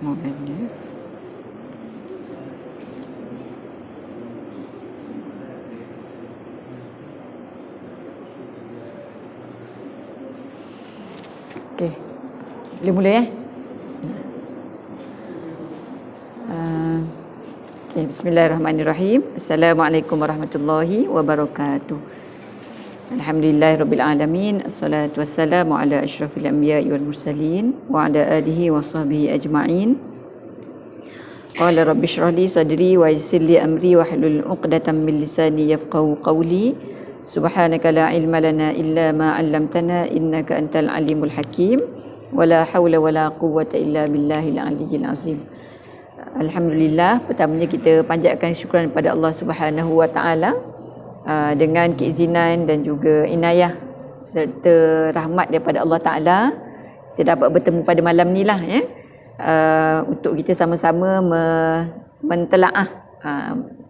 Momennya. Okey. Boleh mula ya? Okay, bismillahirrahmanirrahim. Assalamualaikum warahmatullahi wabarakatuh. Alhamdulillahirabbil alamin. Assalatu wassalamu ala asyrafil anbiya'i wal mursalin wa ala alihi wa sahbihi ajma'in. Qala rabbi shrah li sadri wa yassir li amri wa hlul 'uqdatam min lisani yafqahu qawli. Subhanaka la ilma lana illa ma 'allamtana innaka antal alimul hakim. Wala haula wala quwwata illa billahil aliyyil azim. Alhamdulillah, pertamanya kita panjatkan syukran kepada Allah Subhanahu wa taala dengan keizinan dan juga inayah serta rahmat daripada Allah Taala kita dapat bertemu pada malam ni lah ya. Untuk kita sama-sama mentelaah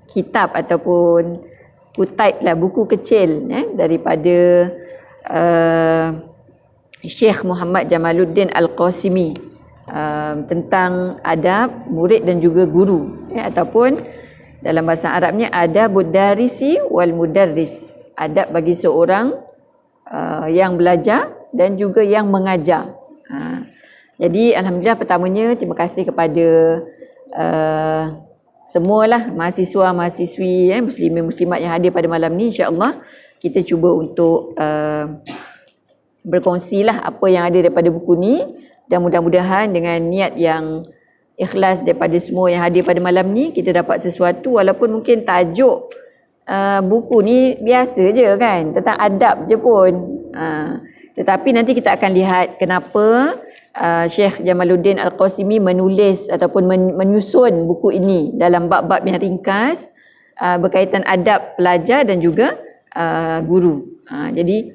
kitab ataupun kutaib lah, buku kecil daripada Syekh Muhammad Jamaluddin Al-Qasimi tentang adab murid dan juga guru ataupun dalam bahasa Arabnya adabud darisi wal mudarris, adab bagi seorang yang belajar dan juga yang mengajar. Jadi alhamdulillah, pertamanya terima kasih kepada semualah mahasiswa-mahasiswi muslimin muslimat yang hadir pada malam ni. InsyaAllah kita cuba untuk berkongsilah apa yang ada daripada buku ni, dan mudah-mudahan dengan niat yang ikhlas daripada semua yang hadir pada malam ni, kita dapat sesuatu, walaupun mungkin tajuk buku ni biasa je kan, tentang adab je pun, tetapi nanti kita akan lihat kenapa Syekh Jamaluddin Al-Qasimi menulis ataupun menyusun buku ini dalam bab-bab yang ringkas berkaitan adab pelajar dan juga guru. Jadi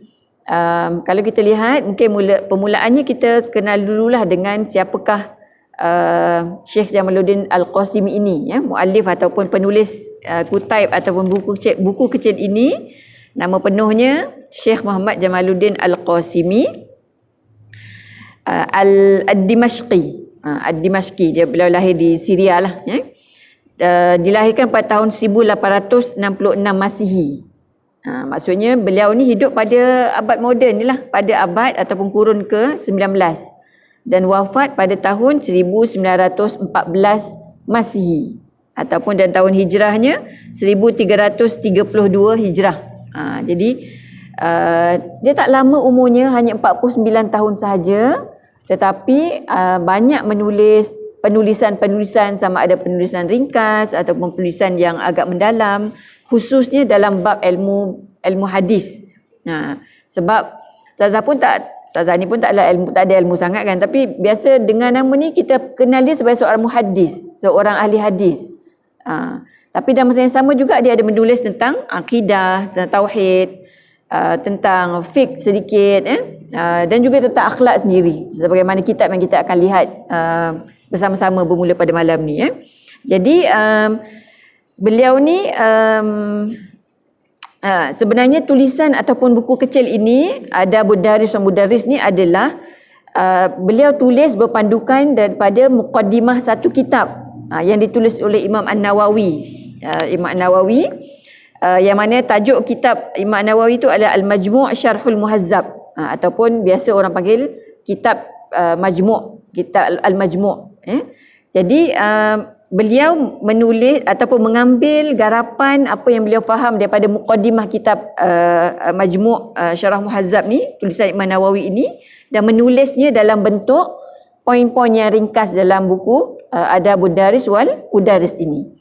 kalau kita lihat, mungkin permulaannya kita kenal dululah dengan siapakah Syekh Jamaluddin Al-Qasimi ini, muallif ataupun penulis kutaib ataupun buku kecil ini. Nama penuhnya Syekh Muhammad Jamaluddin Al-Qasimi Ad-Dimashqi. Ad-Dimashqi, beliau lahir di Syria lah. Dilahirkan pada tahun 1866 Masihi. Maksudnya beliau ni hidup pada abad moden ni lah, pada abad ataupun kurun ke-19, dan wafat pada tahun 1914 Masihi ataupun dan tahun hijrahnya 1332 Hijrah. Jadi dia tak lama umurnya, hanya 49 tahun sahaja, tetapi banyak menulis penulisan-penulisan, sama ada penulisan ringkas ataupun penulisan yang agak mendalam, khususnya dalam bab ilmu hadis. Sebab Ustazah ni pun tak ada ilmu sangat kan, tapi biasa dengan nama ni kita kenal dia sebagai seorang muhaddis, seorang ahli hadis. Tapi dalam masa yang sama juga dia ada menulis tentang akidah, tentang tauhid, tentang fiqh sedikit, dan juga tentang akhlak sendiri, sebagaimana kitab yang kita akan lihat bersama-sama bermula pada malam ni. Jadi beliau ni sebenarnya tulisan ataupun buku kecil ini, Adabud Daris dan Mudarris ni adalah beliau tulis berpandukan daripada muqaddimah satu kitab yang ditulis oleh Imam An-Nawawi. Imam An-Nawawi yang mana tajuk kitab Imam An-Nawawi itu adalah Al-Majmu' Syarhul Muhazzab, ataupun biasa orang panggil kitab Majmu', kitab Al-Majmu'. Jadi beliau menulis ataupun mengambil garapan apa yang beliau faham daripada muqaddimah kitab Majmu' Syarah Muhazzab ni, tulisan Imam Nawawi ini, dan menulisnya dalam bentuk poin-poin yang ringkas dalam buku Adabud Daris wal Mudarris ini.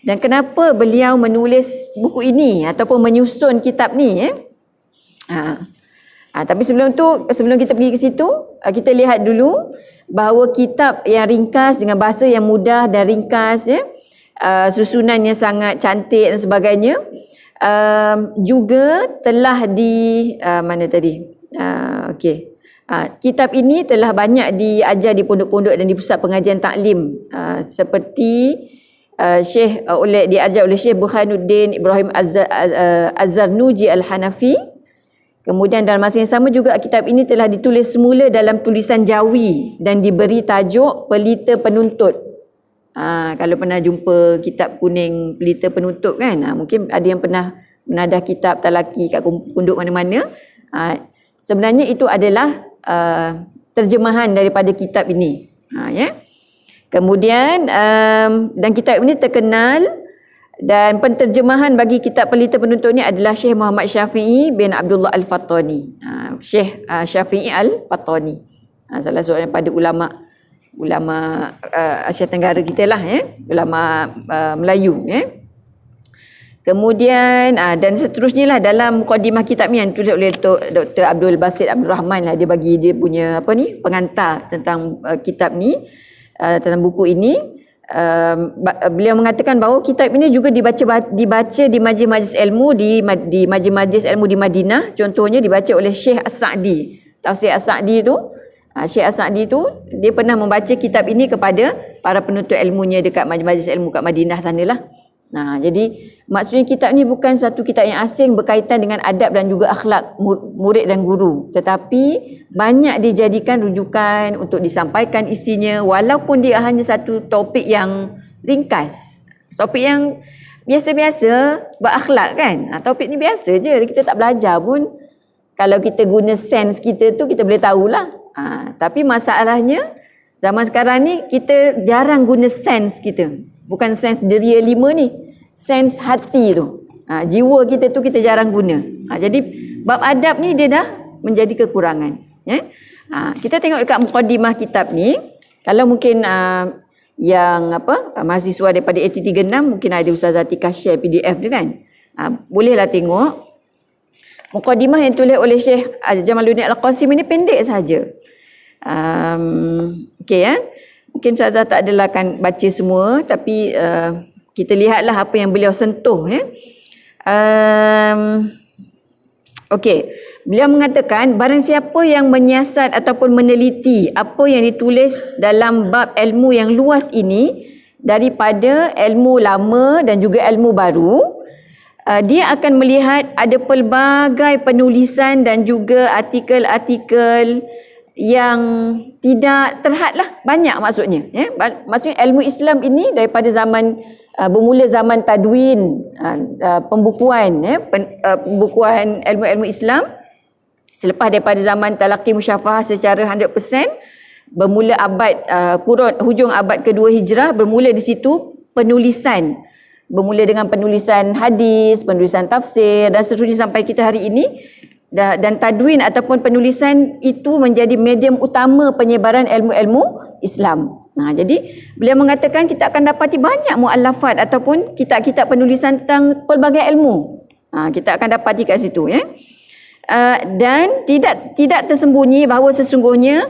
Dan kenapa beliau menulis buku ini ataupun menyusun kitab ni? Tapi sebelum kita pergi ke situ, kita lihat dulu bahawa kitab yang ringkas dengan bahasa yang mudah dan ringkas, susunannya sangat cantik dan sebagainya, juga telah kitab ini telah banyak diajar di pondok-pondok dan di pusat pengajian taklim, seperti diajar oleh Syekh Burhanuddin Ibrahim Az-Zarnuji Al-Hanafi. Kemudian dalam masa yang sama juga kitab ini telah ditulis semula dalam tulisan Jawi dan diberi tajuk Pelita Penuntut. Kalau pernah jumpa kitab kuning Pelita Penuntut kan, mungkin ada yang pernah menadah kitab talaki kat pondok mana-mana. Sebenarnya itu adalah terjemahan daripada kitab ini. Ya. Kemudian dan kitab ini terkenal, dan penterjemahan bagi kitab Pelita Penuntut ini adalah Syekh Muhammad Syafi'i bin Abdullah Al-Fattani. Syekh Syafi'i Al-Fattani. Salah seorang daripada ulama Asia Tenggara kita lah, ulama Melayu. Kemudian dan seterusnya lah dalam mukadimah kitab ni yang ditulis oleh Dr. Abdul Basit Abdul Rahman lah, dia bagi dia punya pengantar tentang kitab ni, tentang buku ini. Beliau mengatakan bahawa kitab ini juga dibaca di majlis-majlis ilmu di majlis-majlis ilmu di Madinah. Contohnya dibaca oleh Syekh As-Sa'di. Tafsir As-Sa'di tu, Syekh As-Sa'di tu dia pernah membaca kitab ini kepada para penuntut ilmunya dekat majlis-majlis ilmu kat Madinah sanalah. Jadi maksudnya kitab ni bukan satu kitab yang asing berkaitan dengan adab dan juga akhlak murid dan guru, tetapi banyak dijadikan rujukan untuk disampaikan isinya, walaupun dia hanya satu topik yang ringkas, topik yang biasa-biasa berakhlak kan. Topik ni biasa je, kita tak belajar pun. Kalau kita guna sense kita tu, kita boleh tahulah. Tapi masalahnya zaman sekarang ni kita jarang guna sense kita. Bukan sense deria 5 ni, sense hati tu. Jiwa kita tu kita jarang guna. Jadi bab adab ni dia dah menjadi kekurangan. Kita tengok dekat mukadimah kitab ni, kalau mungkin yang mahasiswa daripada AT36 mungkin ada Ustazah Atikah share PDF dia kan. Bolehlah tengok. Mukadimah yang tulis oleh Syekh Jamaluddin Al-Qasim ini pendek saja. Okey Mungkin Ustazah tak adalah akan baca semua, tapi kita lihatlah apa yang beliau sentuh. Okey, beliau mengatakan barang siapa yang menyiasat ataupun meneliti apa yang ditulis dalam bab ilmu yang luas ini daripada ilmu lama dan juga ilmu baru, dia akan melihat ada pelbagai penulisan dan juga artikel-artikel yang tidak terhad lah, banyak maksudnya. Maksudnya ilmu Islam ini daripada zaman bermula zaman tadwin, pembukuan pembukuan ilmu-ilmu Islam, selepas daripada zaman talaqi musyafahah secara 100%, bermula abad hujung abad kedua Hijrah, bermula di situ penulisan, bermula dengan penulisan hadis, penulisan tafsir dan seterusnya sampai kita hari ini. Dan tadwin ataupun penulisan itu menjadi medium utama penyebaran ilmu-ilmu Islam. Jadi beliau mengatakan kita akan dapati banyak muallafat ataupun kitab-kitab penulisan tentang pelbagai ilmu. Kita akan dapati kat situ dan tidak tersembunyi bahawa sesungguhnya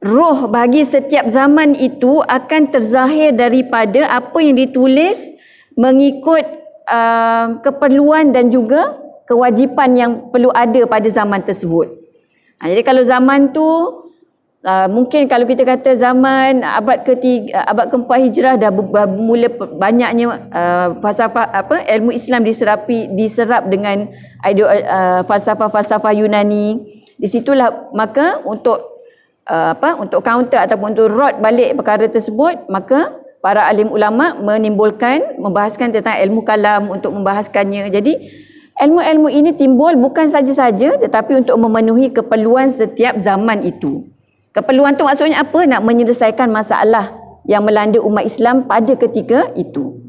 roh bagi setiap zaman itu akan terzahir daripada apa yang ditulis mengikut keperluan dan juga kewajipan yang perlu ada pada zaman tersebut. Jadi kalau zaman tu mungkin kalau kita kata zaman abad keempat Hijrah dah bermula banyaknya falsafah ilmu Islam diserap dengan falsafah Yunani. Di situlah maka untuk counter ataupun untuk rot balik perkara tersebut, maka para alim ulama membahaskan tentang ilmu kalam untuk membahaskannya. Jadi ilmu-ilmu ini timbul bukan saja-saja tetapi untuk memenuhi keperluan setiap zaman itu. Keperluan tu maksudnya apa? Nak menyelesaikan masalah yang melanda umat Islam pada ketika itu.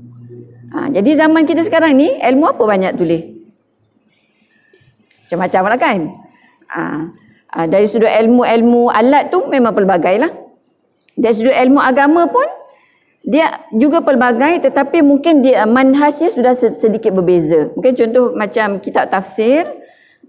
Jadi zaman kita sekarang ni ilmu apa banyak tulis? Macam-macam lah kan. Dari sudut ilmu alat tu memang pelbagai lah. Dari sudut ilmu agama pun dia juga pelbagai, tetapi mungkin dia manhajnya sudah sedikit berbeza. Mungkin contoh macam kitab tafsir,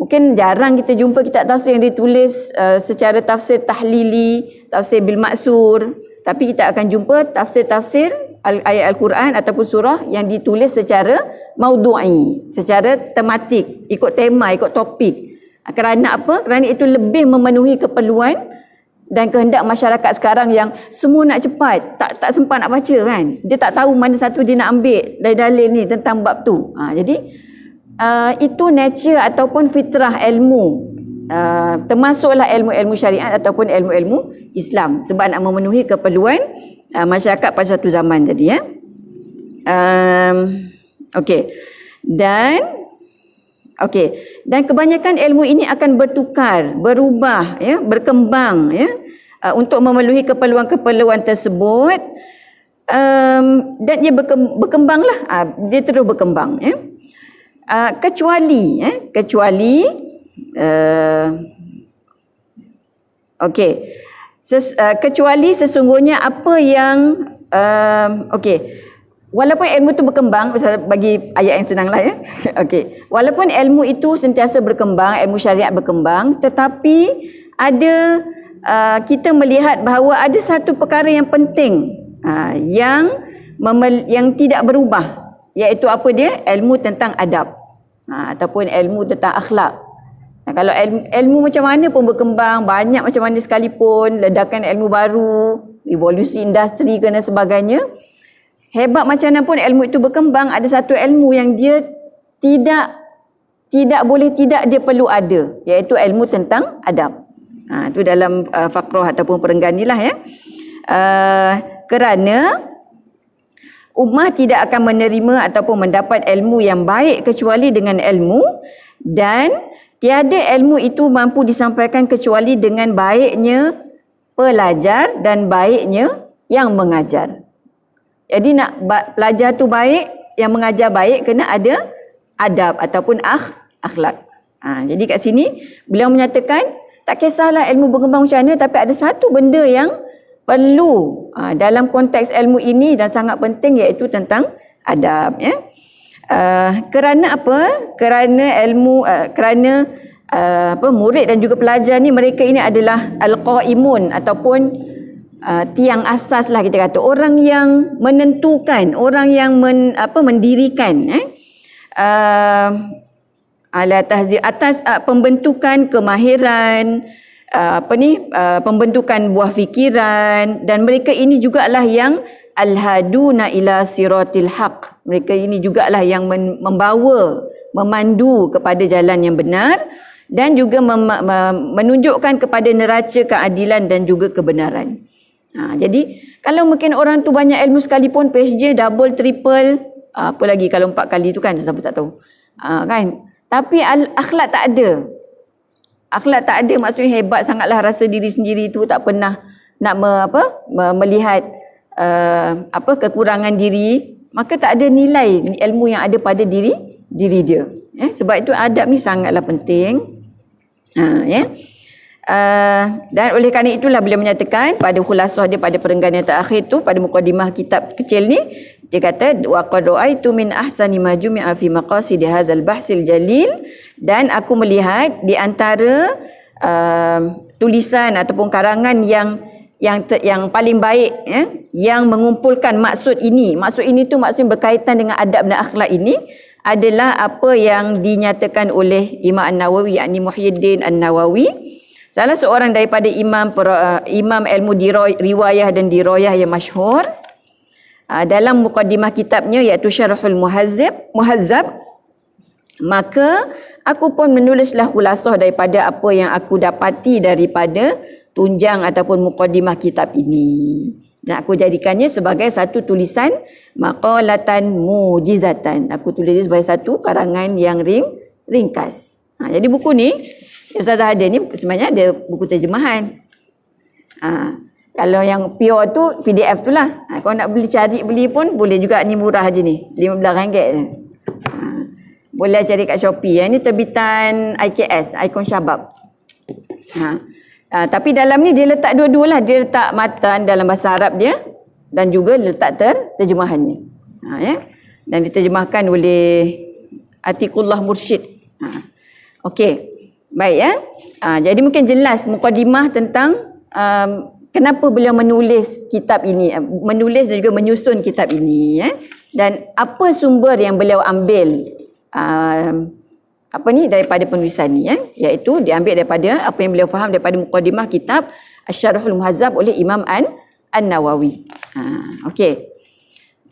mungkin jarang kita jumpa kitab tafsir yang ditulis secara tafsir tahlili, tafsir bil maksur, tapi kita akan jumpa tafsir-tafsir ayat Al-Quran ataupun surah yang ditulis secara maudu'i, secara tematik, ikut tema, ikut topik. Kerana apa? Kerana itu lebih memenuhi keperluan dan kehendak masyarakat sekarang yang semua nak cepat, tak sempat nak baca kan. Dia tak tahu mana satu dia nak ambil dari dalil ni tentang bab tu. Jadi itu nature ataupun fitrah ilmu, termasuklah ilmu-ilmu syariat ataupun ilmu-ilmu Islam, sebab nak memenuhi keperluan masyarakat pada satu zaman tadi ya. Okey. Dan kebanyakan ilmu ini akan bertukar, berubah ya, berkembang ya, untuk memenuhi keperluan-keperluan tersebut. Dan dia berkembanglah, dia terus berkembang ya. Kecuali kecuali sesungguhnya apa yang walaupun ilmu itu berkembang, bagi ayat yang senanglah ya. Walaupun ilmu itu sentiasa berkembang, ilmu syariat berkembang, tetapi ada kita melihat bahawa ada satu perkara yang penting yang tidak berubah, iaitu apa dia? Ilmu tentang adab, ataupun ilmu tentang akhlak. Kalau ilmu macam mana pun berkembang, banyak macam mana sekalipun, ledakan ilmu baru, revolusi industri dan sebagainya, hebat macam mana pun ilmu itu berkembang, ada satu ilmu yang dia tidak boleh tidak, dia perlu ada, iaitu ilmu tentang adab. Itu dalam fakrah ataupun perenggan ni lah ya. Kerana ummah tidak akan menerima ataupun mendapat ilmu yang baik kecuali dengan ilmu, dan tiada ilmu itu mampu disampaikan kecuali dengan baiknya pelajar dan baiknya yang mengajar. Jadi nak pelajar tu baik, yang mengajar baik, kena ada adab ataupun akhlak. Jadi kat sini beliau menyatakan tak kisahlah ilmu berkembang macam mana, tapi ada satu benda yang perlu dalam konteks ilmu ini dan sangat penting, iaitu tentang adab ya. Kerana apa? Kerana ilmu murid dan juga pelajar ni, mereka ini adalah al-qaimun ataupun tiang asas lah kita kata, orang yang menentukan, orang yang mendirikan atas pembentukan kemahiran, pembentukan buah fikiran, dan mereka ini jugalah yang al-haduna ila siratil haq. Mereka ini jugalah yang memandu kepada jalan yang benar, dan juga menunjukkan kepada neraca keadilan dan juga kebenaran. Jadi kalau mungkin orang tu banyak ilmu sekalipun, PhD double triple, apa lagi kalau 4 kali tu kan, siapa tak tahu kan, tapi akhlak tak ada. Akhlak tak ada maksudnya hebat sangatlah, rasa diri sendiri tu tak pernah nak melihat kekurangan diri, maka tak ada nilai ilmu yang ada pada diri dia. Sebab itu adab ni sangatlah penting. Dan oleh kerana itulah beliau menyatakan pada khulasah dia, pada perenggan yang terakhir tu, pada mukadimah kitab kecil ni, dia kata wa qad ra'aitu min ahsani ma jumi'a fi maqasid hadzal bahsil jalil, dan aku melihat di antara tulisan ataupun karangan yang paling baik yang mengumpulkan maksud ini tu, maksud berkaitan dengan adab dan akhlak ini, adalah apa yang dinyatakan oleh Imam An-Nawawi, yakni Muhyiddin An-Nawawi, salah seorang daripada imam ilmu riwayah dan dirayah yang masyhur, dalam mukadimah kitabnya iaitu Syarhul Muhazzab. Maka aku pun menulislah khulasah daripada apa yang aku dapati daripada tunjang ataupun mukadimah kitab ini, dan aku jadikannya sebagai satu tulisan maqalatan mujizatan. Aku tulis sebagai satu karangan yang ringkas. Jadi buku ni Ustazah ada ni sebenarnya ada buku terjemahan. Kalau yang pure tu PDF tu lah. Kalau nak beli pun boleh juga, ni murah je ni, RM15 je. Boleh cari kat Shopee. Yang ni terbitan IKS, Ikon Syabab. Tapi dalam ni dia letak dua-dua lah. Dia letak matan dalam bahasa Arab dia, dan juga letak terjemahannya. Dan diterjemahkan oleh Atiqullah Mursyid. Okey. Baik ya. Jadi mungkin jelas mukadimah tentang kenapa beliau menulis kitab ini, menulis dan juga menyusun kitab ini ya. Dan apa sumber yang beliau ambil daripada penulisan ni ya, iaitu diambil daripada apa yang beliau faham daripada mukadimah kitab Asy-Syarhul Muhazzab oleh Imam An-Nawawi. Okey.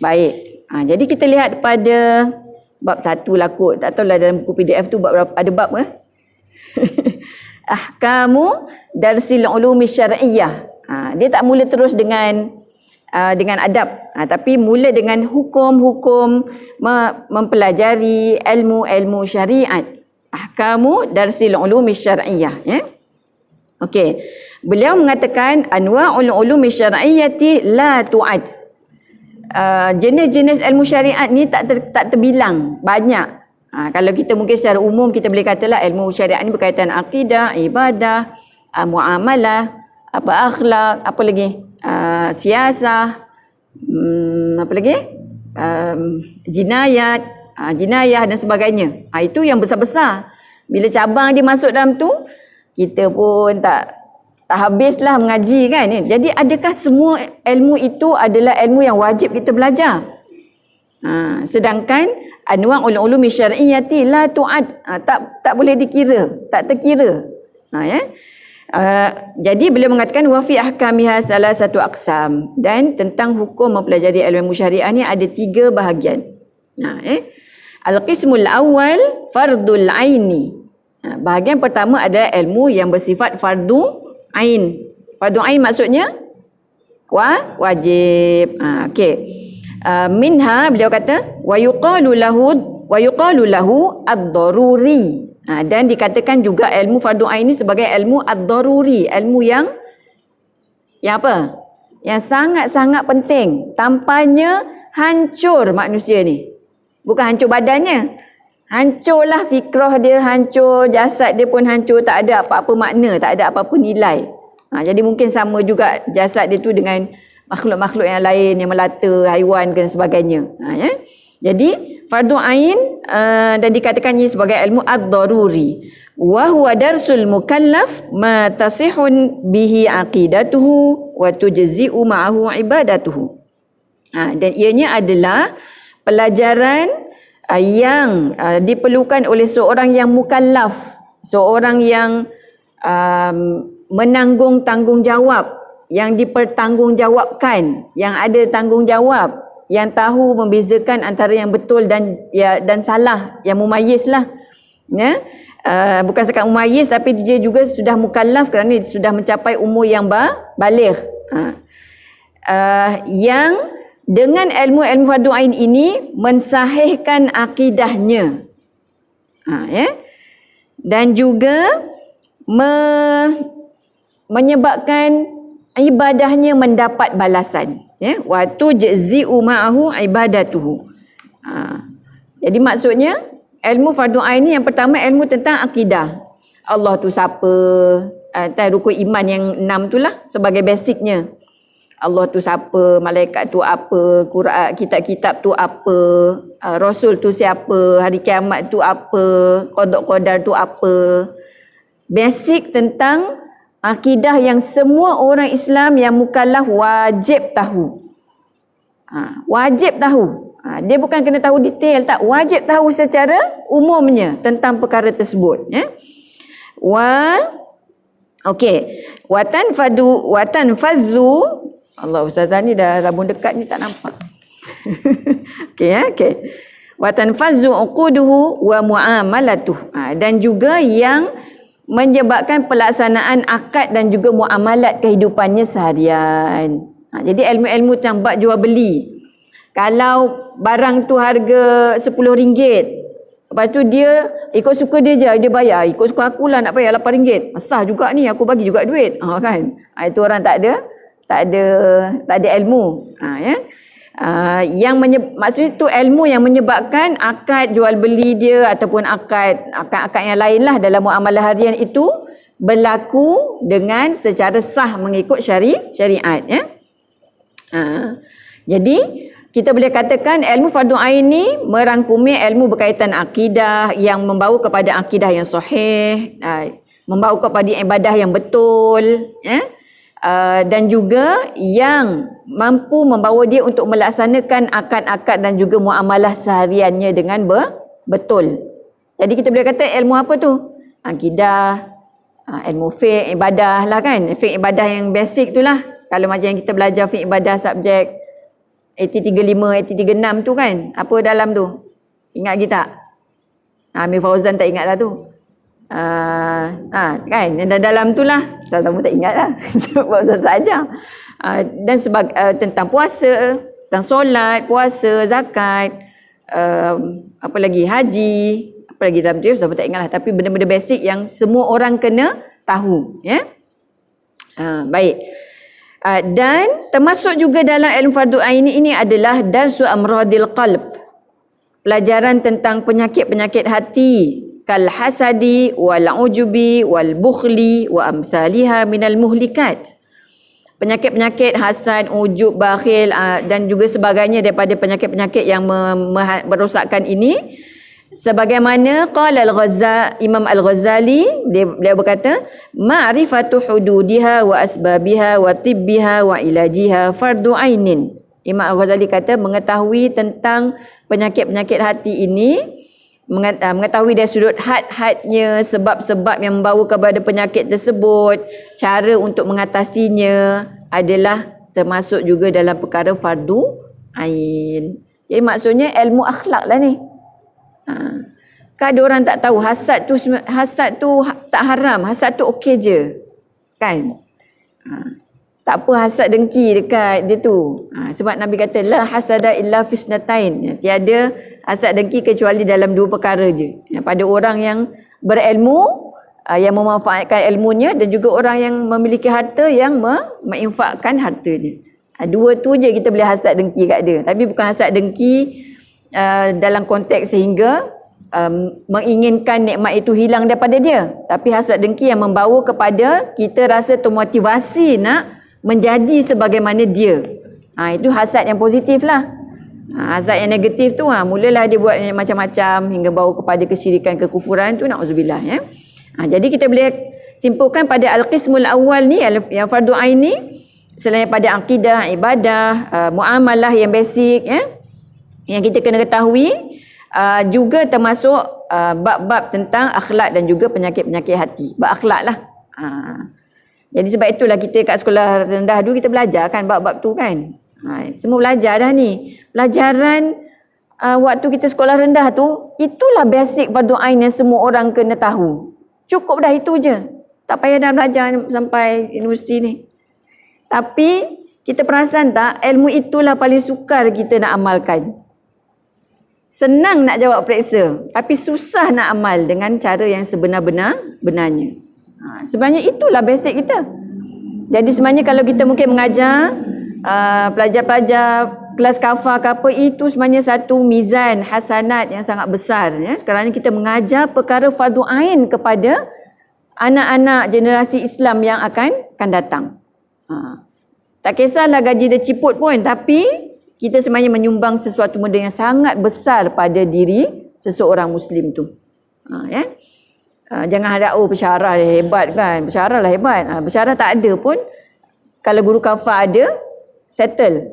Baik. Jadi kita lihat pada Bab 1 lah kot. Tak tahulah dalam buku PDF tu bab berapa, ada bab ke? Ahkamu darsil ulumi syar'iyyah. Dia tak mula terus dengan adab, tapi mula dengan hukum-hukum mempelajari ilmu-ilmu syariat. Ahkamu darsil ulumi syar'iyyah, ya. Okey. Beliau mengatakan anwa'ul ulumi syar'iyyati la tu'ad. Jenis-jenis ilmu syariat ni tak terbilang, banyak. Kalau kita mungkin secara umum kita boleh katalah ilmu syariat ni berkaitan akidah, ibadah, muamalah, akhlak, apa lagi? Siasah, apa lagi? Jinayah dan sebagainya. Itu yang besar-besar. Bila cabang dia masuk dalam tu, kita pun tak habislah mengaji kan. Jadi adakah semua ilmu itu adalah ilmu yang wajib kita belajar? Sedangkan anwa'ul ulumi syar'iyyati la tu'ad, tak boleh dikira, tak terkira. Ya. Jadi beliau mengatakan wa fi ahkamiha salah satu aqsam, dan tentang hukum mempelajari ilmu syariah ni ada 3 bahagian. Al-qismul awal fardul aini. Bahagian pertama adalah ilmu yang bersifat fardu ain. Fardu ain maksudnya wajib. Okey. Minha beliau kata wa yuqalu lahu ad-daruri. Dan dikatakan juga ilmu fardu ain ini sebagai ilmu ad-daruri, ilmu yang apa? Yang sangat-sangat penting. Tanpanya hancur manusia ni. Bukan hancur badannya. Hancurlah fikrah dia, hancur jasad dia pun hancur, tak ada apa-apa makna, tak ada apa-apa nilai. Jadi mungkin sama juga jasad dia tu dengan makhluk-makhluk yang lain yang melata, haiwan dan sebagainya. Ya. Jadi fardu ain dan dikatakan ini sebagai ilmu ad-daruri. Wa huwa darsul mukallaf ma tasihun bihi aqidatuhu wa tujzi'u ma'ahu ibadatuhu. Dan ianya adalah pelajaran yang diperlukan oleh seorang yang mukallaf, seorang yang menanggung tanggungjawab, yang dipertanggungjawabkan, yang ada tanggungjawab, yang tahu membezakan antara yang betul dan salah, yang mumayyiz lah. Ya? Bukan sekat mumayyiz, tapi dia juga sudah mukallaf kerana dia sudah mencapai umur yang baligh. Yang dengan ilmu-ilmu fardu ain ini mensahihkan akidahnya. Ya? Dan juga menyebabkan ibadahnya mendapat balasan. Ya, wa tujzi'u ma'ahu ibadatuhu. Jadi maksudnya ilmu fardu ain ni yang pertama ilmu tentang akidah. Allah tu siapa? Rukun iman yang 6 tu lah sebagai basicnya. Allah tu siapa? Malaikat tu apa? Quran, kitab-kitab tu apa? Rasul tu siapa? Hari kiamat tu apa? Qada qadar tu apa? Basic tentang akidah yang semua orang Islam yang mukallaf wajib tahu. Wajib tahu. Dia bukan kena tahu detail, tak. Wajib tahu secara umumnya tentang perkara tersebut. Ya. Okey. Watan fadzu. Allah, ustazah ni dah rabun dekat ni tak nampak. Okey, ya. Okey. Watan fadzu uquduhu wa muamalatuh. Dan juga yang menyebabkan pelaksanaan akad dan juga muamalat kehidupannya seharian. Jadi ilmu-ilmu tentang bab jual beli. Kalau barang tu harga RM10, lepas tu dia ikut suka dia je, dia bayar. Ikut suka aku lah nak bayar RM8. Sah juga ni, aku bagi juga duit. Kan? Itu orang tak ada ilmu. Ya. Maksudnya tu ilmu yang menyebabkan akad jual beli dia ataupun akad yang lain lah dalam muamalah harian itu berlaku dengan secara sah mengikut syariat. Ya. Jadi kita boleh katakan ilmu fardu ain ni merangkumi ilmu berkaitan akidah yang membawa kepada akidah yang sahih, membawa kepada ibadah yang betul, ya. Dan juga yang mampu membawa dia untuk melaksanakan akad-akad dan juga muamalah sehariannya dengan betul. Jadi kita boleh kata ilmu apa tu? Akidah, ilmu fiqh, ibadah lah kan. Fiqh ibadah yang basic tu lah. Kalau macam yang kita belajar fiqh ibadah subjek 8035, 8036 tu kan. Apa dalam tu? Ingat lagi tak? Amir Fauzan tak ingat lah tu. Kan yang dalam tu lah. Sama tak ingat lah. Sebab Ustaz tak ajar. Dan tentang puasa, tentang solat, puasa, zakat, apa lagi, haji, apa lagi dalam tu, Ustaz tak ingat lah. Tapi benda-benda basic yang semua orang kena tahu. Ya? Baik. Dan termasuk juga dalam ilmu fardu ain ini adalah darsu amradil qalb. Pelajaran tentang penyakit-penyakit hati, kal hasadi wal ujubi wal bukhli wa amsalihha minal muhlikat. Penyakit-penyakit hasad, ujub, bakhil dan juga sebagainya daripada penyakit-penyakit yang merosakkan ini. Sebagaimana qala Imam Al-Ghazali, dia berkata, ma'rifatu hududiha wa asbabiha wa tibbiha wa ilajiha fardu ainin. Imam Al-Ghazali kata mengetahui tentang penyakit-penyakit hati ini, mengetahui dari sudut had-hadnya, sebab-sebab yang membawa kepada penyakit tersebut, cara untuk mengatasinya adalah termasuk juga dalam perkara fardu ain. Jadi maksudnya ilmu akhlak lah ni. Kan ada orang tak tahu hasad tu tak haram, hasad tu okey je. Kan? Tak apa hasad dengki dekat dia tu. Sebab Nabi kata la hasada illa fisnatain. Tiada hasad dengki kecuali dalam dua perkara je. Pada orang yang berilmu, yang memanfaatkan ilmunya, dan juga orang yang memiliki harta yang menginfakkan hartanya. Dua tu je kita boleh hasad dengki kat dia. Tapi bukan hasad dengki dalam konteks sehingga menginginkan nikmat itu hilang daripada dia. Tapi hasad dengki yang membawa kepada kita rasa termotivasi nak menjadi sebagaimana dia. Itu hasad yang positif lah. Hasad yang negatif tu mulalah dia buat macam-macam hingga bawa kepada kesyirikan, kekufuran tu, na'udzubillah ya. Jadi kita boleh simpulkan pada al-qismul awal ni yang fardu ain ni, selain pada akidah, ibadah, muamalah yang basic ya, yang kita kena ketahui, juga termasuk bab-bab tentang akhlak dan juga penyakit-penyakit hati. Bab akhlak lah. Jadi sebab itulah kita kat sekolah rendah dulu kita belajar kan bab-bab tu kan. Semua belajar dah ni. Pelajaran waktu kita sekolah rendah tu, itulah basic fardu ain yang semua orang kena tahu. Cukup dah itu je. Tak payah dah belajar sampai universiti ni. Tapi kita perasan tak, ilmu itulah paling sukar kita nak amalkan. Senang nak jawab periksa, tapi susah nak amal dengan cara yang sebenar-benarnya. Sebenarnya itulah basic kita. Jadi sebenarnya kalau kita mungkin mengajar pelajar-pelajar kelas kafah ke apa, itu sebenarnya satu mizan hasanat yang sangat besar ya. Sekarang ni kita mengajar perkara fardu ain kepada anak-anak generasi Islam yang akan datang. Tak kisahlah gaji dia ciput pun, tapi kita sebenarnya menyumbang sesuatu benda yang sangat besar pada diri seseorang Muslim tu. Ya. Jangan harap pensyarah hebat kan. Pensyarah lah hebat. Pensyarah tak ada pun, kalau guru kafah ada, settle.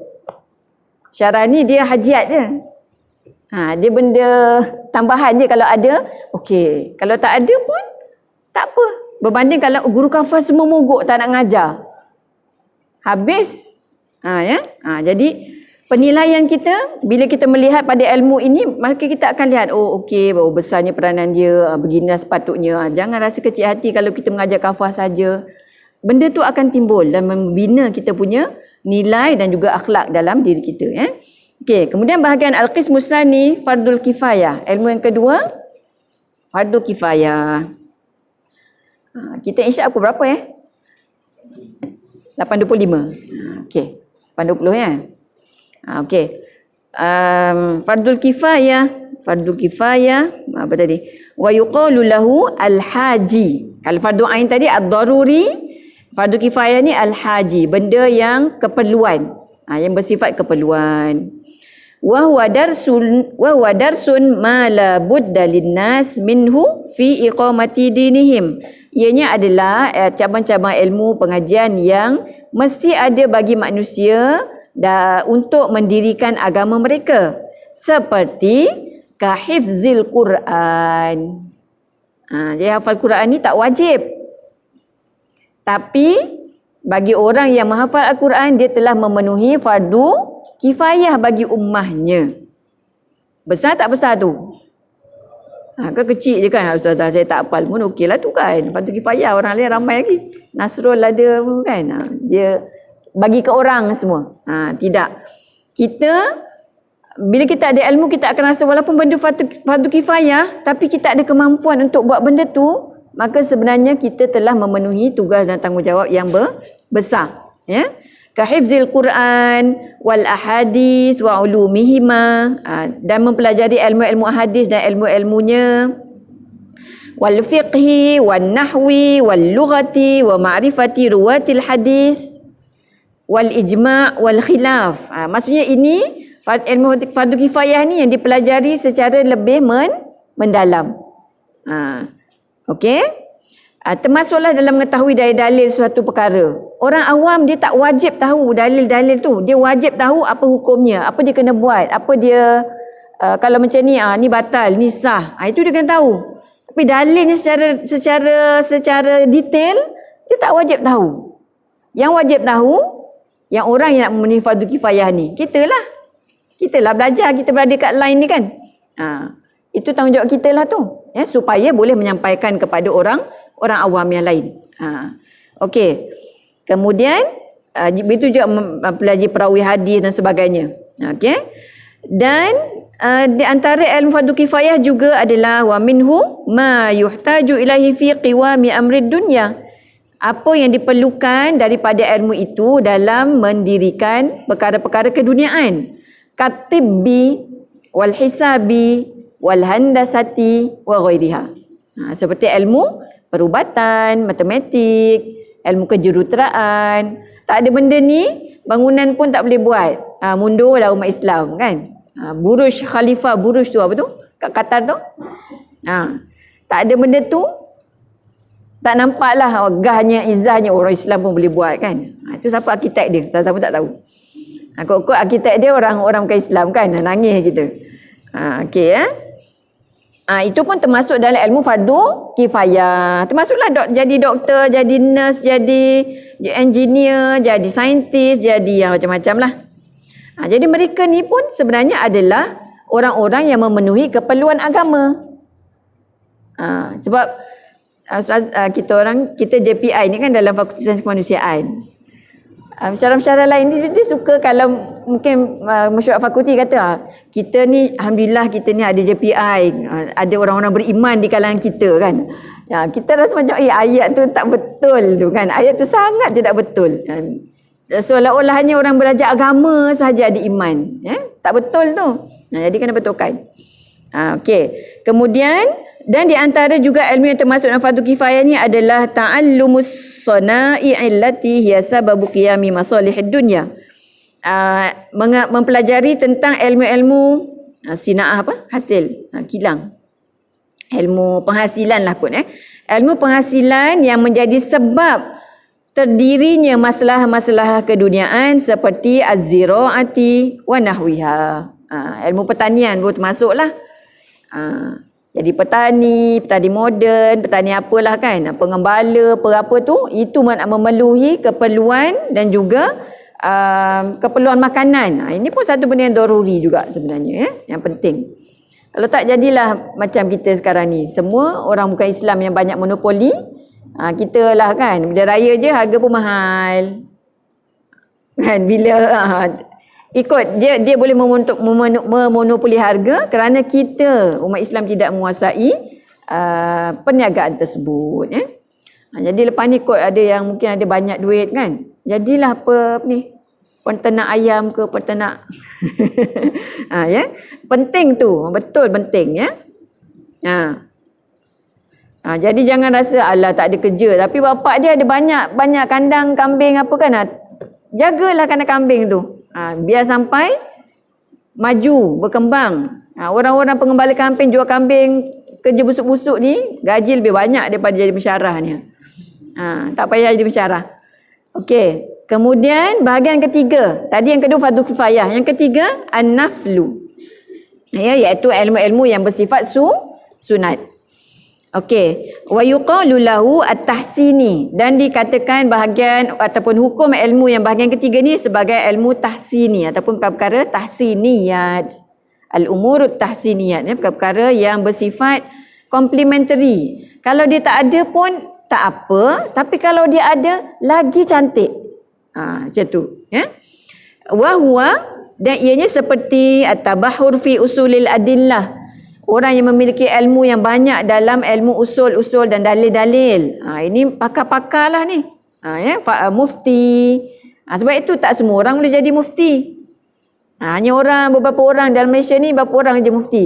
Pensyarah ni dia hajiat je. Dia benda tambahan je kalau ada, okey. Kalau tak ada pun, tak apa. Berbanding kalau guru kafah semua mogok tak nak ngajar. Habis. Ya. Jadi penilaian kita, bila kita melihat pada ilmu ini, maka kita akan lihat, okey, besarnya peranan dia, beginilah sepatutnya. Jangan rasa kecil hati kalau kita mengajar kafah saja. Benda tu akan timbul dan membina kita punya nilai dan juga akhlak dalam diri kita. Okey, kemudian bahagian al-qismus tsani, fardul kifayah. Ilmu yang kedua, fardu kifayah. Kita insya pukul berapa 8.25. Okey, 8.20 ya. Okey. Fardul kifayah apa tadi? Wa yuqalu lahu al-haji. Kalau fardu ain tadi ad-daruri, fardu kifayah ni al-haji, benda yang keperluan. Yang bersifat keperluan. Wa huwa darsun ma la budda linnas minhu fi iqamati dinihim. Ianya adalah cabang-cabang ilmu pengajian yang mesti ada bagi manusia untuk mendirikan agama mereka, seperti kahifzil Quran. Jadi hafal Quran ni tak wajib, tapi bagi orang yang menghafal Al-Quran, dia telah memenuhi fardu kifayah bagi ummahnya. Besar tak besar tu? Kan kecil je kan, ustazah saya tak hafal pun okey lah tu kan. Fardu kifayah, orang lain ramai lagi. Nasrul ada pun kan. Dia bagi ke orang semua. Tidak. Kita, bila kita ada ilmu, kita akan rasa walaupun benda fardu kifayah, tapi kita ada kemampuan untuk buat benda tu, maka sebenarnya kita telah memenuhi tugas dan tanggungjawab yang besar. Ya. Kahifzil Quran wal ahadis wa ulumihima, dan mempelajari ilmu-ilmu hadis dan ilmu-ilmunya, wal fiqhi wan nahwi wal lughati wa ma'rifati ruwatil hadis wal ijma' wal khilaf. Maksudnya ini ilmu fardu kifayah ni yang dipelajari secara lebih mendalam. Okey. Termasuklah dalam mengetahui dalil suatu perkara. Orang awam dia tak wajib tahu dalil-dalil tu. Dia wajib tahu apa hukumnya, apa dia kena buat, apa dia kalau macam ni ni batal, ni sah. Itu dia kena tahu. Tapi dalilnya secara detail dia tak wajib tahu. Yang wajib tahu yang orang yang nak memenuhi fardu kifayah ni, Kitalah belajar, kita berada kat line ni kan. Itu tanggungjawab kita lah tu. Ya, supaya boleh menyampaikan kepada orang awam yang lain. Okey. Kemudian begitu juga mempelajari perawi hadis dan sebagainya. Okey. Dan di antara ilmu fardu kifayah juga adalah wa minhu ma yuhtaju ilaihi fi qiwami amrid dunya. Apa yang diperlukan daripada ilmu itu dalam mendirikan perkara-perkara keduniaan. Katibbi wal hisabi wal handasati wa ghairiha. Seperti ilmu perubatan, matematik, ilmu kejuruteraan. Tak ada benda ni, bangunan pun tak boleh buat. Mundurlah umat Islam kan. Buruj Khalifah, buruj tu apa tu? Kat Qatar tu. Tak ada benda tu, tak nampaklah gahnya, izahnya orang Islam pun boleh buat kan. Itu siapa arkitek dia? Saya pun tak tahu. Kok arkitek dia orang bukan Islam kan. Nangis kita. Okey itu pun termasuk dalam ilmu fardu kifayah. Termasuklah jadi doktor, jadi nurse, jadi engineer, jadi saintis, jadi macam-macam lah. Jadi mereka ni pun sebenarnya adalah orang-orang yang memenuhi keperluan agama. Sebab kita JPI ni kan dalam Fakulti Sains Kemanusiaan. Syarah-syarah lain dia suka kalau mungkin masyarakat fakulti kata kita ni alhamdulillah kita ni ada JPI, ada orang-orang beriman di kalangan kita kan. Kita rasa macam ayat tu tak betul tu kan. Ayat tu sangat tidak betul. Seolah-olah hanya orang belajar agama sahaja ada iman. Tak betul tu. Jadi kena betulkan. Okey. Kemudian dan di antara juga ilmu yang termasuk dalam fardu kifayah ni adalah ta'allumus sana'i allati hiya sababu qiyami masalihid dunya. Mempelajari tentang ilmu-ilmu sina'ah hasil, kilang. Ilmu penghasilan lah kot. Ilmu penghasilan yang menjadi sebab terdirinya masalah-masalah keduniaan seperti az-zira'ati wa nahwiha. Ilmu pertanian pun termasuklah. Jadi petani moden, petani apalah kan, pengembala, apa tu, itu memenuhi keperluan dan juga keperluan makanan. Ini pun satu benda yang daruri juga sebenarnya, yang penting. Kalau tak jadilah macam kita sekarang ni, semua orang bukan Islam yang banyak monopoli, kita lah kan, bila raya je harga pun mahal. Kan, bila ikut dia boleh memonopoli harga kerana kita umat Islam tidak menguasai perniagaan tersebut. Jadi lepas ni kot ada yang mungkin ada banyak duit kan, jadilah penternak ayam ke penternak penting tu, betul penting jadi jangan rasa alah tak ada kerja, tapi bapak dia ada banyak kandang kambing apa kan, jagalah kandang kambing tu. Biar sampai maju, berkembang. Orang-orang pengembala kambing, jual kambing, kerja busuk-busuk ni, gaji lebih banyak daripada jadi pensyarah ni. Tak payah jadi pensyarah. Okey. Kemudian bahagian ketiga. Tadi yang kedua fardu kifayah. Yang ketiga, an-naflu. Iaitu ilmu-ilmu yang bersifat sunat. Okey, wa yuqalu lahu at-tahsini, dan dikatakan bahagian ataupun hukum ilmu yang bahagian ketiga ni sebagai ilmu tahsini ataupun perkara tahsiniyat. Al-umurut tahsiniyat, perkara-perkara yang bersifat complementary. Kalau dia tak ada pun tak apa, tapi kalau dia ada lagi cantik. Macam tu, ya. Wa huwa, dan ianya seperti at-tabahur fi usulil adillah. Orang yang memiliki ilmu yang banyak dalam ilmu usul-usul dan dalil-dalil. Ini pakar-pakar lah ni. Ya, mufti. Sebab itu tak semua orang boleh jadi mufti. Hanya beberapa orang dalam Malaysia ni, berapa orang je mufti?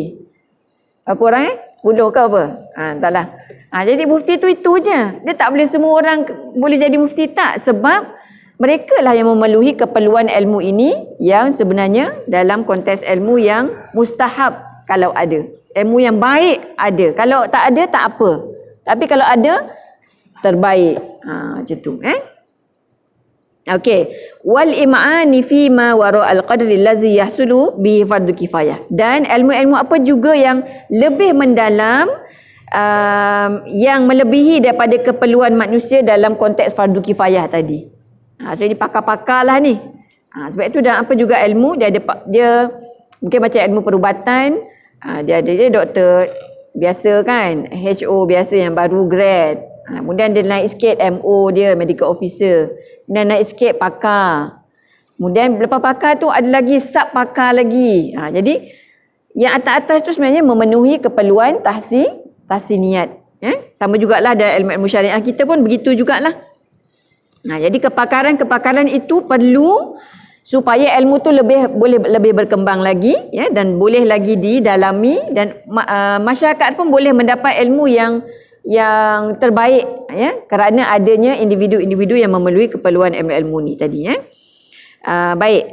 Berapa orang 10 ke apa? Entahlah. Jadi mufti tu itu je. Dia tak boleh semua orang boleh jadi mufti, tak. Sebab mereka lah yang memenuhi keperluan ilmu ini yang sebenarnya dalam konteks ilmu yang mustahab kalau ada. Ilmu yang baik ada. Kalau tak ada, tak apa. Tapi kalau ada, terbaik. Macam tu. Okey. Wal im'ani fi ma wara al-qadri allazi yahsulu bi fardu kifayah. Dan ilmu-ilmu apa juga yang lebih mendalam, yang melebihi daripada keperluan manusia dalam konteks fardu kifayah tadi. So ini pakar-pakar lah ni. Sebab itu dalam apa juga ilmu, dia mungkin macam ilmu perubatan, dia doktor biasa kan, HO biasa yang baru grad. Kemudian dia naik sikit MO dia, medical officer. Kemudian naik sikit pakar. Kemudian lepas pakar tu ada lagi sub pakar lagi. Jadi yang atas-atas tu sebenarnya memenuhi keperluan tahsiniyat. Sama jugalah dalam ilmu-ilmu syariah kita pun begitu jugalah. Jadi kepakaran-kepakaran itu perlu supaya ilmu tu boleh lebih berkembang lagi, ya, dan boleh lagi didalami, dan masyarakat pun boleh mendapat ilmu yang terbaik, ya, kerana adanya individu-individu yang memerlukan keperluan ilmu ni tadi, ya. Baik.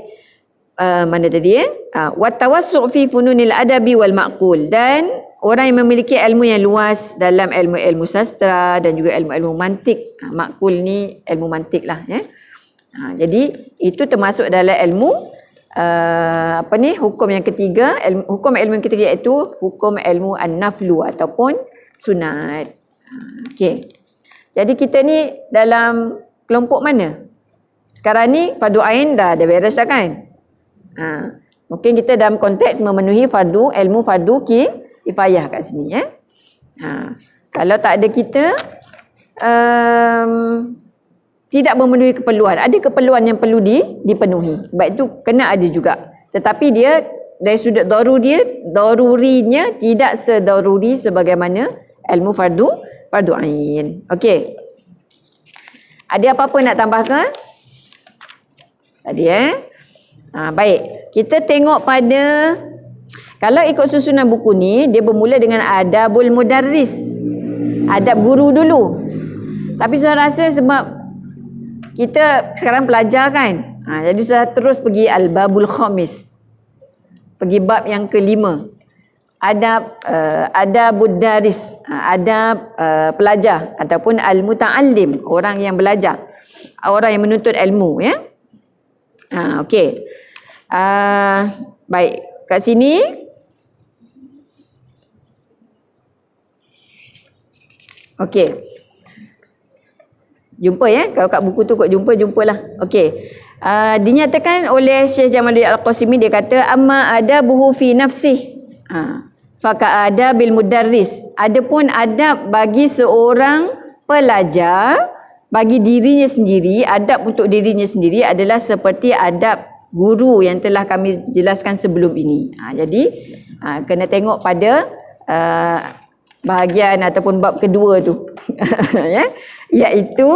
Mana tadi, ya? Wa tawassu' fi fununil adabi wal ma'qul, dan orang yang memiliki ilmu yang luas dalam ilmu-ilmu sastra dan juga ilmu-ilmu mantik. Makul ni ilmu mantik lah, ya. Jadi itu termasuk dalam ilmu hukum yang ketiga, hukum ilmu yang ketiga iaitu hukum ilmu an-naflu ataupun sunat. Okey. Jadi kita ni dalam kelompok mana? Sekarang ni fardu ain dah beres dah kan? Mungkin kita dalam konteks memenuhi ilmu fardu kifayah kat sini, ya. Kalau tak ada kita tidak memenuhi keperluan. Ada keperluan yang perlu dipenuhi. Sebab itu kena ada juga. Tetapi dia dari sudut darurinya tidak sedaruri sebagaimana ilmu fardu ain. Okey. Ada apa-apa nak tambahkan? Tadi, baik. Kita tengok pada, kalau ikut susunan buku ni, dia bermula dengan adabul mudarris. Adab guru dulu. Tapi saya rasa sebab kita sekarang pelajar kan, jadi saya terus pergi al-babul khamis. Pergi bab yang kelima. Adabud daris, adab pelajar ataupun al-muta'allim, orang yang belajar, orang yang menuntut ilmu, ya. Okey. Baik, kat sini okey. Jumpa, ya. Kalau kat buku tu kau jumpalah. Okey. Dinyatakan oleh Syekh Jamaluddin Al-Qasimi, dia kata amma adabuhu fi nafsih. Faka adabil mudarris. Adapun adab bagi seorang pelajar, bagi dirinya sendiri, adab untuk dirinya sendiri adalah seperti adab guru yang telah kami jelaskan sebelum ini. Jadi kena tengok pada bahagian ataupun bab kedua tu. Ya, iaitu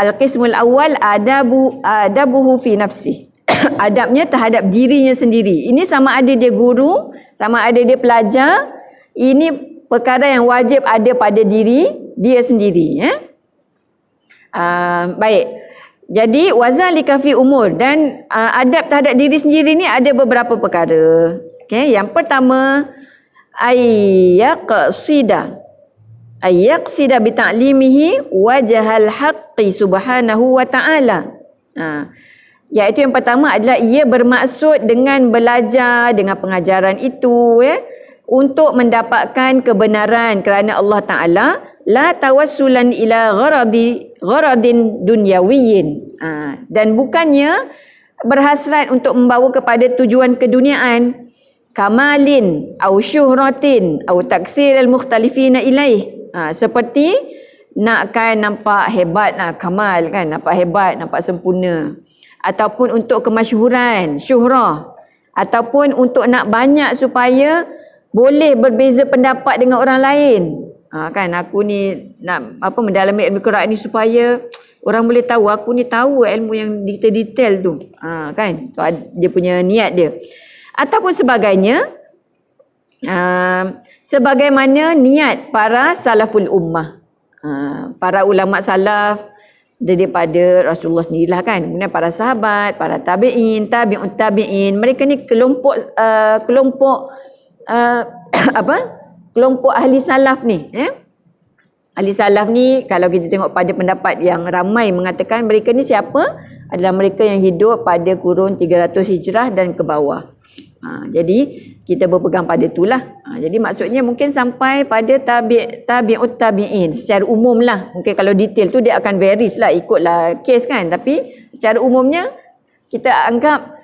al-qismul awal adabuhu fi nafsi. Adabnya terhadap dirinya sendiri. Ini sama ada dia guru, sama ada dia pelajar, ini perkara yang wajib ada pada diri dia sendiri, ya. Baik. Jadi wazalika fi umur, dan adab terhadap diri sendiri ni ada beberapa perkara. Okey, yang pertama ayyaqsida bi ta'limihi wajhal haqqi subhanahu wa ta'ala. Iaitu yang pertama adalah ia bermaksud dengan belajar dengan pengajaran itu, ya, untuk mendapatkan kebenaran kerana Allah Ta'ala, la tawassulan ila gharadin dunyawiyyin, dan bukannya berhasrat untuk membawa kepada tujuan keduniaan. kamalin au syuhratin au takthiril mukhtalifina ilaih. Seperti nakkan nampak hebat lah, kamal kan, nampak hebat, nampak sempurna, ataupun untuk kemasyhuran, syuhrah, ataupun untuk nak banyak supaya boleh berbeza pendapat dengan orang lain. Kan aku ni nak mendalami ilmu Quran ni supaya orang boleh tahu aku ni tahu ilmu yang detail-detail tu. Kan? So, dia punya niat dia. Ataupun sebagainya, sebagaimana niat para salaful ummah. Para ulama salaf daripada Rasulullah sendirilah kan. Kemudian para sahabat, para tabi'in, tabi'ut tabi'in. Mereka ni kelompok kelompok ahli salaf ni. Ahli salaf ni kalau kita tengok pada pendapat yang ramai mengatakan mereka ni siapa? Adalah mereka yang hidup pada kurun 300 Hijrah dan ke bawah. Jadi kita berpegang pada itulah. Jadi maksudnya mungkin sampai pada tabi'ut tabi'in secara umum lah. Mungkin kalau detail tu dia akan varies lah, ikutlah kes kan. Tapi secara umumnya kita anggap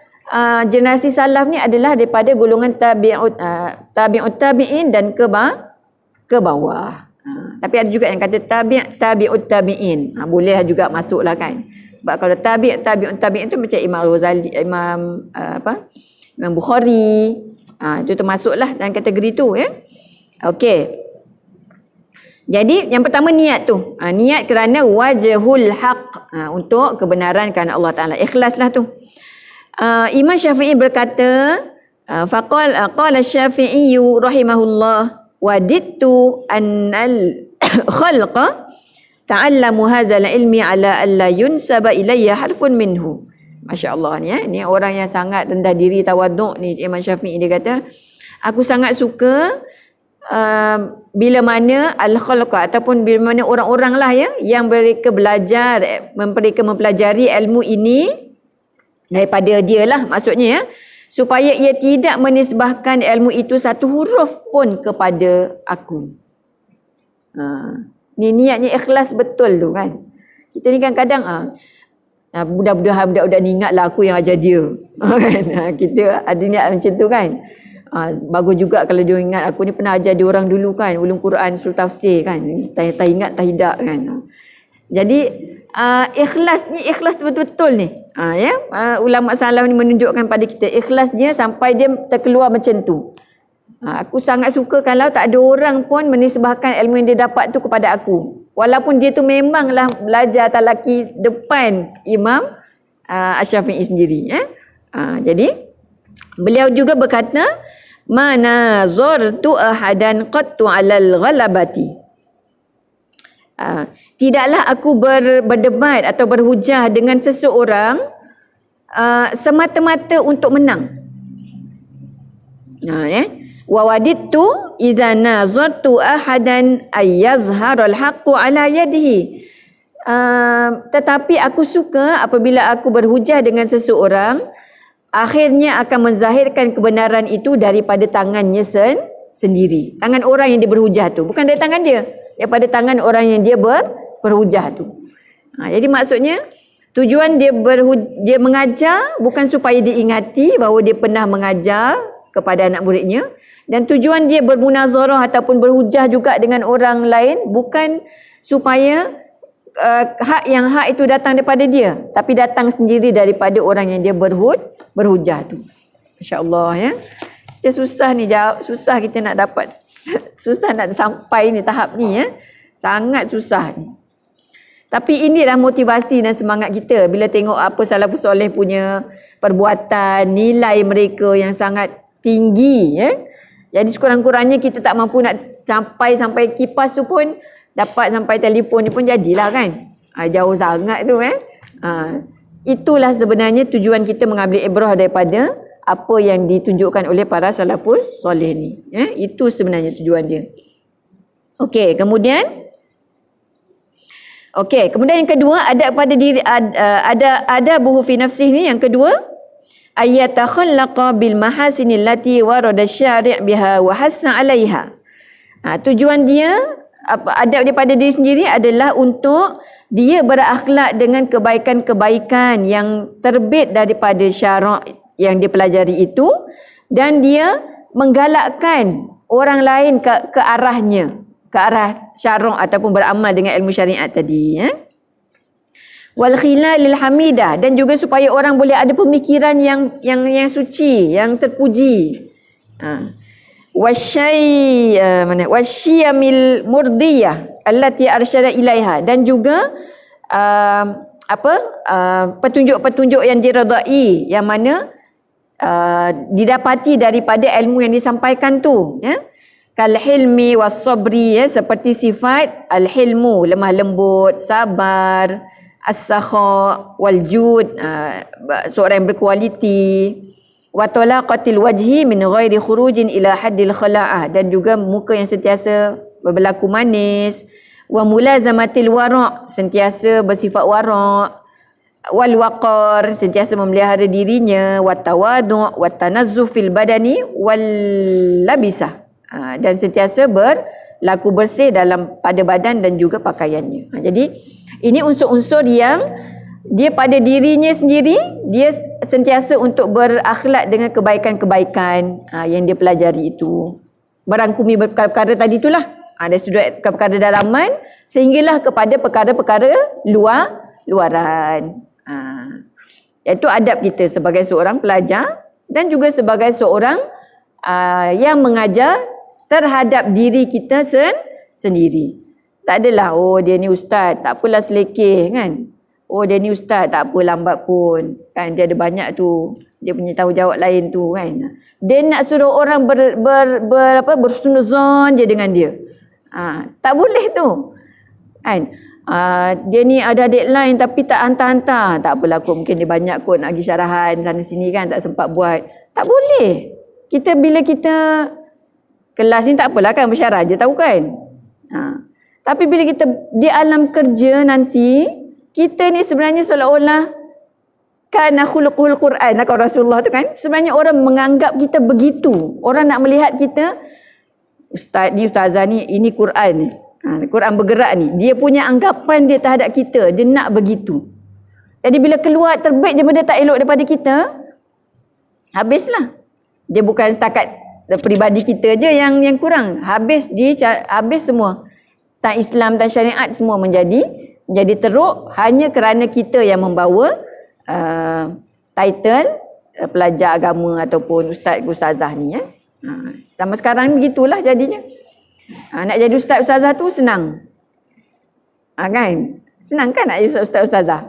generasi salaf ni adalah daripada golongan tabi'ut tabi'in dan ke bawah. Tapi ada juga yang kata tabi'ut tabi'in. Boleh juga masuk lah kan. Sebab kalau tabi'ut tabi'in tu macam Imam Al-Ghazali, Imam Bukhari, itu termasuklah dalam kategori tu ya. Okey. Jadi yang pertama niat tu. Niat kerana wajhul haq, untuk kebenaran kerana Allah Taala. Ikhlaslah tu. Imam Syafi'i berkata, qala Syafi'i rahimahullah wadittu annal khalqa ta'allamu hadzal ilmi ala alla yunsaba ilayya harfun minhu. Masya-Allah ni ya. Ni orang yang sangat rendah diri, tawaduk ni Imam Syafi'i. Dia kata, aku sangat suka bila mana al-khalqa ataupun bila mana orang-orang lah ya yang mereka belajar, mereka mempelajari ilmu ini daripada dia lah maksudnya ya, supaya ia tidak menisbahkan ilmu itu satu huruf pun kepada aku. Ni niatnya ikhlas betul tu kan. Kita ni kadang-kadang mudah-mudahan budak-budak ni ingatlah aku yang ajar dia. Kan? Kita ada niat macam tu kan. Bagus juga kalau dia ingat aku ni pernah ajar dia orang dulu kan, ulum Quran, usul tafsir kan. Tak ingat tak hidak kan. Jadi ikhlas ni ikhlas betul-betul ni. Ya, ulama salaf ni menunjukkan pada kita ikhlas dia sampai dia terkeluar macam tu. Aku sangat suka kalau tak ada orang pun menisbahkan ilmu yang dia dapat tu kepada aku. Walaupun dia tu memanglah belajar talaki depan Imam Asy-Syafi'i sendiri. Jadi beliau juga berkata, mana zartu ahadan qattu 'alal ghalabati. Tidaklah aku berdebat atau berhujah dengan seseorang semata-mata untuk menang. Wa wadittu idza nazartu ahadan ay yazharul haqqu ala yadihi. Tetapi aku suka apabila aku berhujah dengan seseorang, akhirnya akan menzahirkan kebenaran itu daripada tangannya sendiri. Tangan orang yang dia berhujah tu, bukan dari tangan dia, daripada tangan orang yang dia berhujah tu. Jadi maksudnya tujuan dia mengajar bukan supaya diingati bahawa dia pernah mengajar kepada anak muridnya, dan tujuan dia bermunazarah ataupun berhujah juga dengan orang lain bukan supaya hak itu datang daripada dia, tapi datang sendiri daripada orang yang dia berhujah tu. Masya-Allah ya. Kita susah ni jawab, susah kita nak dapat, susah nak sampai ni tahap ni ya. Sangat susah ni. Tapi inilah motivasi dan semangat kita bila tengok apa salafus soleh punya perbuatan, nilai mereka yang sangat tinggi ya. Jadi sekurang-kurangnya kita tak mampu nak sampai kipas tu pun dapat sampai telefon ni pun jadilah kan. Jauh sangat tu itulah sebenarnya tujuan kita mengambil ibrah daripada apa yang ditunjukkan oleh para salafus soleh ni. Itu sebenarnya tujuan dia. Okey, kemudian yang kedua ada pada diri ada buhu fi nafsih ni yang kedua, ayatakhallaqa bil mahasinil lati warada syari' biha wa hasna 'alaiha. Tujuan dia adab daripada diri sendiri adalah untuk dia berakhlak dengan kebaikan-kebaikan yang terbit daripada syarak yang dia pelajari itu, dan dia menggalakkan orang lain ke arahnya, ke arah syara' ataupun beramal dengan ilmu syariat tadi, ya. Wal khilalil hamidah, dan juga supaya orang boleh ada pemikiran yang suci, yang terpuji. Wasyiyamil murdiyah allati arsyada ilaiha, dan juga petunjuk-petunjuk yang diredai, yang mana didapati daripada ilmu yang disampaikan tu, ya. Kal hilmi was sabri, ya, seperti sifat al hilmu, lemah lembut, sabar, as-sakha wal jud, seorang yang berkualiti, wa talaqatil wajhi min ghairi khurujin ila haddil khala'ah, dan juga muka yang sentiasa berlaku manis, wa mulazamatil wara', sentiasa bersifat wara', wal waqar, sentiasa memelihara dirinya, wa tawadu' wa tanazzuf fil badani wal labisah, dan sentiasa berlaku bersih pada badan dan juga pakaiannya. Jadi ini unsur-unsur yang dia pada dirinya sendiri, dia sentiasa untuk berakhlak dengan kebaikan-kebaikan yang dia pelajari itu. Merangkumi perkara tadi itulah. Dari sudut perkara dalaman sehinggalah kepada perkara-perkara luaran. Iaitu adab kita sebagai seorang pelajar dan juga sebagai seorang yang mengajar terhadap diri kita sendiri. Tak adalah, oh dia ni ustaz, tak apalah selekeh kan. Oh dia ni ustaz, tak apa lambat pun. Kan dia ada banyak tu, dia punya tanggungjawab lain tu kan. Dia nak suruh orang bersunuzon je dengan dia. Tak boleh tu. Kan? Dia ni ada deadline tapi tak hantar-hantar. Tak apalah kot, mungkin dia banyak kot nak pergi syarahan sana sini kan, tak sempat buat. Tak boleh. Bila kita kelas ni tak apalah kan, bersyarah je tahu kan. Tapi bila kita di alam kerja nanti, kita ni sebenarnya seolah-olah kana khuluqul Quran, kata Rasulullah tu kan. Sebenarnya orang menganggap kita begitu. Orang nak melihat kita, ustaz ni, ustazah ni, ini Quran ni. Quran bergerak ni. Dia punya anggapan dia terhadap kita, dia nak begitu. Jadi bila keluar terbit je benda tak elok daripada kita, habislah. Dia bukan setakat peribadi kita je yang kurang. Habis semua. Tentang Islam dan syariat semua menjadi teruk hanya kerana kita yang membawa title pelajar agama ataupun ustazah ni, ya. Zaman sekarang begitulah jadinya. Nak jadi ustazah tu senang. Kan? Senang kan nak jadi ustazah?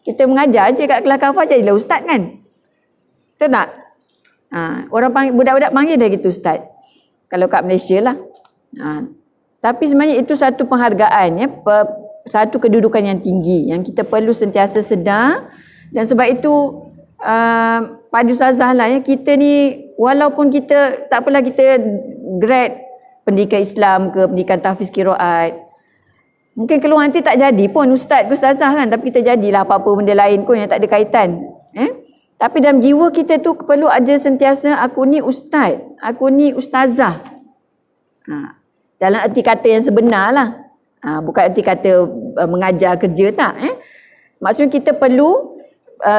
Kita mengajar je kat kelas kafah, jadilah ustaz kan? Betul tak? Orang panggil, budak-budak panggil dia gitu ustaz. Kalau kat Malaysia lah. Tapi sebenarnya itu satu penghargaan, ya, satu kedudukan yang tinggi yang kita perlu sentiasa sedar. Dan sebab itu pada ustazah lah, ya, kita ni walaupun kita tak apalah, kita grad pendidikan Islam ke pendidikan tahfiz qiraat, mungkin keluar nanti tak jadi pun ustaz ke ustazah kan, tapi kita jadilah apa-apa benda lain pun yang tak ada kaitan. Tapi dalam jiwa kita tu perlu ada sentiasa aku ni ustaz, aku ni ustazah. Dalam erti kata yang sebenar lah. Bukan erti kata mengajar kerja tak. Maksudnya kita perlu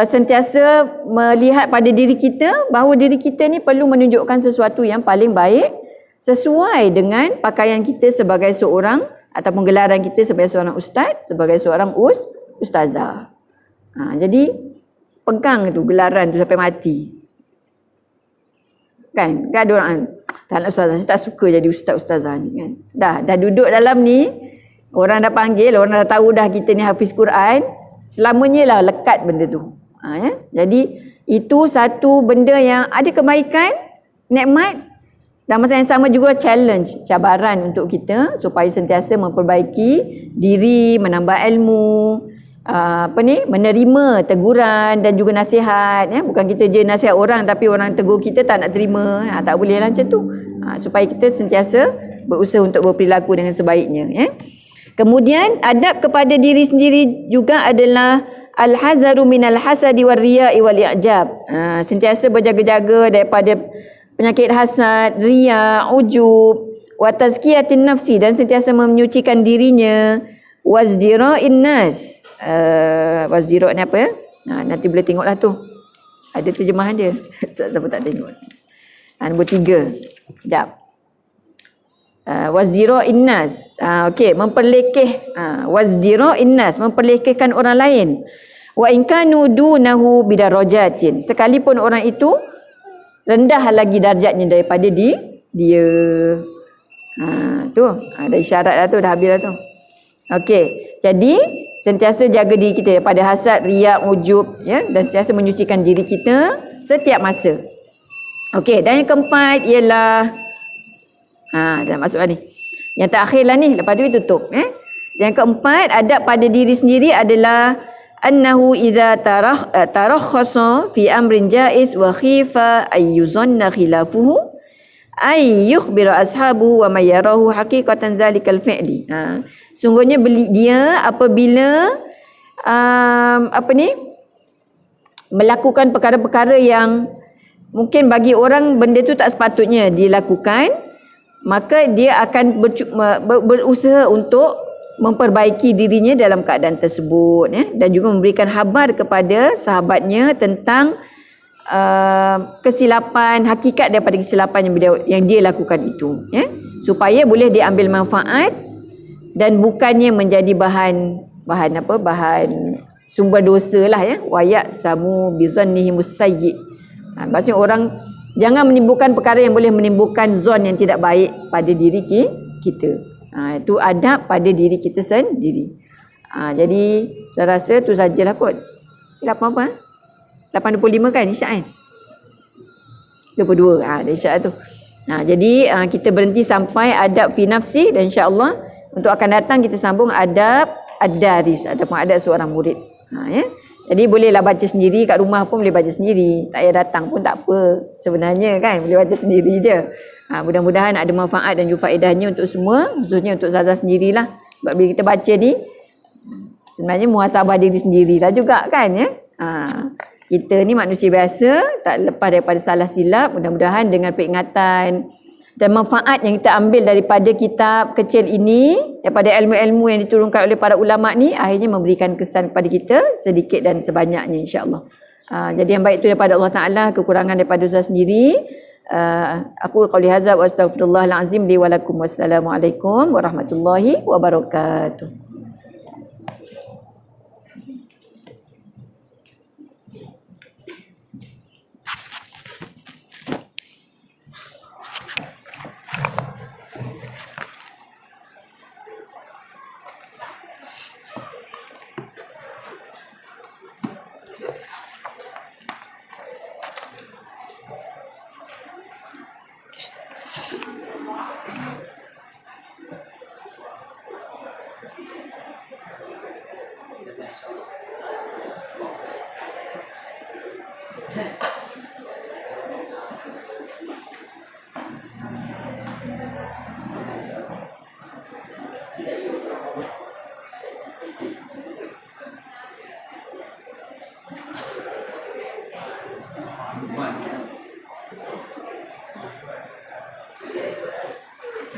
sentiasa melihat pada diri kita bahawa diri kita ni perlu menunjukkan sesuatu yang paling baik sesuai dengan pakaian kita sebagai seorang ataupun gelaran kita sebagai seorang ustaz, sebagai seorang ustazah. Jadi pegang tu gelaran tu sampai mati. Kan ada orang tak nak ustazah, saya tak suka jadi ustazah ni kan. Dah duduk dalam ni, orang dah panggil, orang dah tahu dah kita ni hafiz Quran, selamanya lah lekat benda tu. Ya? Jadi itu satu benda yang ada kebaikan, nikmat, dan masa yang sama juga challenge, cabaran untuk kita supaya sentiasa memperbaiki diri, menambah ilmu, menerima teguran dan juga nasihat, ya. Bukan kita je nasihat orang tapi orang tegur kita tak nak terima, tak boleh lah macam tu. Supaya kita sentiasa berusaha untuk berperilaku dengan sebaiknya, ya. Kemudian adab kepada diri sendiri juga adalah al-hazaru minal hasadi war riya'i wal i'jab. Sentiasa berjaga-jaga daripada penyakit hasad, riya, ujub, wa tazkiyatin nafsi, dan sentiasa menyucikan dirinya, wazdira'in nas. Wazdira' ni apa, ya? Nanti boleh tengoklah tu. Ada terjemahan dia. Siapa tak tengok. Nombor 3. Sekejap. Wazdiro innas. Okey, memperlekeh. Wazdiro innas, memperlekehkan orang lain. Wa in kanu dunahu bidarajatin. Sekalipun orang itu rendah lagi darjatnya daripada dia. Tu ada isyarat dah tu, dah habis dah tu. Okey, jadi sentiasa jaga diri kita daripada hasad, riak, ujub, ya, dan sentiasa menyucikan diri kita setiap masa. Okey, dan yang keempat ialah dah masuk ni. Yang terakhir lah ni, lepas tu kita tutup, Yang keempat, adab pada diri sendiri adalah annahu idza tarakhasa fi amrin jaiz wa khifa ay yuzanna khilafuhu ay yukhbira ashabuhu wa may yarahu haqiqatan zalikal fi'li. Sungguhnya dia apabila melakukan perkara-perkara yang mungkin bagi orang benda tu tak sepatutnya dilakukan, maka dia akan berusaha untuk memperbaiki dirinya dalam keadaan tersebut, dan juga memberikan khabar kepada sahabatnya tentang kesilapan, hakikat daripada kesilapan yang dia lakukan itu, supaya boleh diambil manfaat dan bukannya menjadi bahan sumber dosa lah, wayak samu bizannihimus sayyi. Maksudnya orang jangan menimbulkan perkara yang boleh menimbulkan zon yang tidak baik pada diri kita. Itu adab pada diri kita sendiri. Jadi saya rasa tu sajalah kot. 8.25 kan isyak kan? 22. Ada isyak tu. Jadi kita berhenti sampai adab fi nafsi, dan insya-Allah untuk akan datang kita sambung adab ad-daris ataupun adab seorang murid. Jadi bolehlah baca sendiri kat rumah pun boleh baca sendiri. Tak payah datang pun tak apa. Sebenarnya kan boleh baca sendiri je. Mudah-mudahan ada manfaat dan juga faedahnya untuk semua, khususnya untuk Zaza sendirilah. Sebab bila kita baca ni, sebenarnya muhasabah diri sendirilah juga kan, kita ni manusia biasa, tak lepas daripada salah silap. Mudah-mudahan dengan peringatan dan manfaat yang kita ambil daripada kitab kecil ini, daripada ilmu-ilmu yang diturunkan oleh para ulama ni, akhirnya memberikan kesan kepada kita sedikit dan sebanyaknya, insya-Allah. Jadi yang baik itu daripada Allah Ta'ala, kekurangan daripada usaha sendiri. Aku qauli hadza wa astaghfirullahal azim li wa lakum. Wassalamualaikum warahmatullahi wabarakatuh.